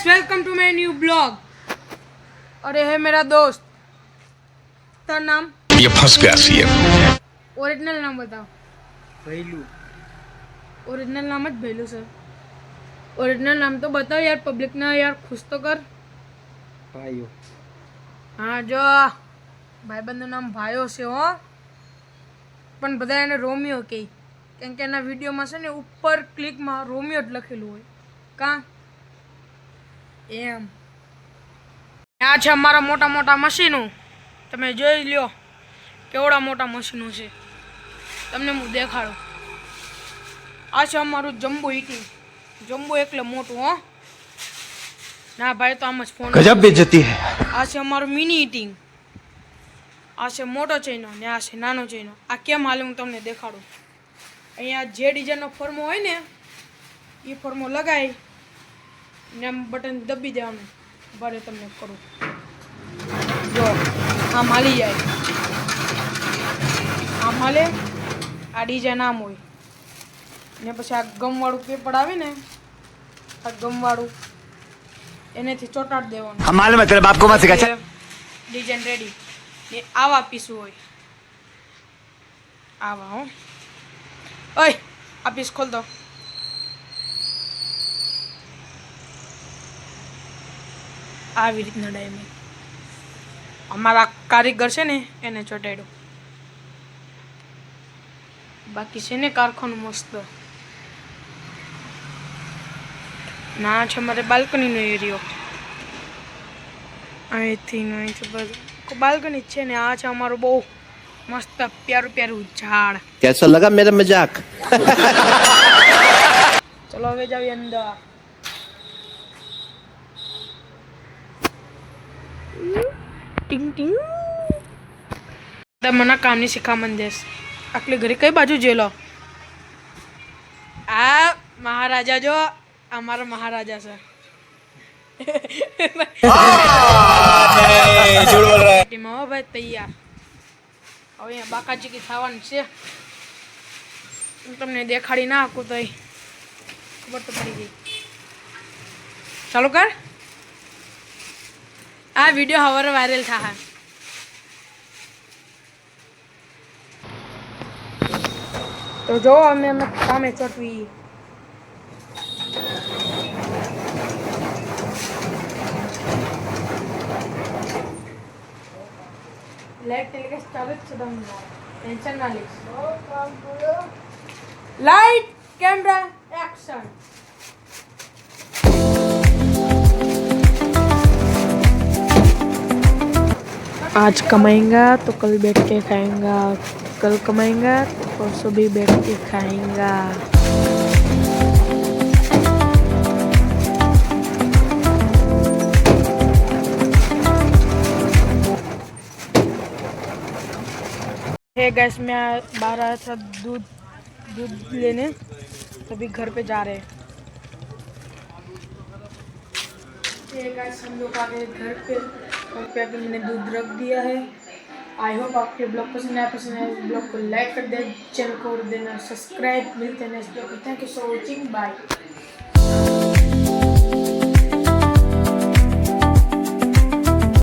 Guys welcome to my new blog. अरे है मेरा दोस्त, तेरा नाम? ये फंस गया सीएम। ओरिजिनल नाम बताओ। भैलू। ओरिजिनल नाम मत भेलू सर, ओरिजिनल नाम तो बताओ यार, पब्लिक ना यार खुश तो कर। भाइयों। हाँ जो भाईबंधનું નામ ભાઈઓ છે હો, પણ બધા એને રોમિયો કહે, કેમ કે એના વિડીયોમાં છે ને ઉપર ક્લિકમાં રોમિયો જ લખેલું હોય કા એમ। આ છે અમારા મોટા મોટા મશીનો, તમે જોઈ લ્યો કેવડા મોટા મશીનો છે, તમને હું દેખાડું। આ છે અમારું જમ્બો હીટિંગ, જમ્બો એટલે મોટું હો ના ભાઈ, તો આમ જ ફોન गजब बेइज्जती है। આ છે અમારું મિની હીટિંગ, આ છે મોટો ચૈનો ને આ છે નાનો ચૈનો। આ કેમ હાલે હું તમને દેખાડું। અહીંયા જે ડિઝાઇનનો ફોર્મો હોય ને એ ફોર્મો લગાવી ને આમ બટન દબી દેવાનું, ભરે તમને કરું જો આમ હાલી જાય, આમ હાલે। આ ડિઝાઇન આમ હોય ને પછી આ ગમવાળું પેપર આવે ને, આ ગમવાળું એનેથી ચોટાડી દેવાનું। हमारे मतलब आपको मत सिखा। ડિઝાઇન રેડી ને આવા પીસું હોય, આવા હો। ઓય આ પીસ ખોલ દો, આવી રીતના ડાયમંડ અમારા કારીગર છે ને એને ચોટાડ્યો, બાકી છે ને કારખાનું મસ્ત ના છે મારે બાલ્કનીનો એરિયો, અહીંથી બધું બાલ્કની છે ને। આ છે અમારું બહુ મસ્ત પ્યારું પ્યારું ઝાડ। कैसा लगा मेरा मजाक? ચલો હવે જાવી અંદર। ટીંગ ટીંગ મને કામની શિખામણ દેશ આટલી ઘરે કઈ બાજુ જેલો। આ મહારાજા જો અમારા મહારાજા છે। હો ભાઈ તૈયાર, હવે અહીંયા બાકાચીકી થવાની છે, હું તમને દેખાડી ના આપું તો ખબર તો પડી ગઈ। ચાલુ કર, આ વિડીયો હવે વાયરલ થાય। તો જો અમે સામે ચોટવી લાઈટ ટેલિકાસ્ટ ચાલુ જ છે, તમને ટેન્શન ના લઈશ। Light camera action. आज कमाएगा तो कल बैठ के खाएगा, कल कमाएगा तो परसों भी बैठ के खाएगा। है गैस मैं बाहर आया था दूध लेने, तभी घर पे जा रहे हैं। हम लोग आ गए घर पे, और पे आके मैंने दूध रख दिया है। आई होप आपके ब्लॉग पसंद आया ब्लॉग को लाइक कर देना, चैनल को देना सब्सक्राइब। मिलते हैं नेक्स्ट ब्लॉग में। Thank you for watching, bye.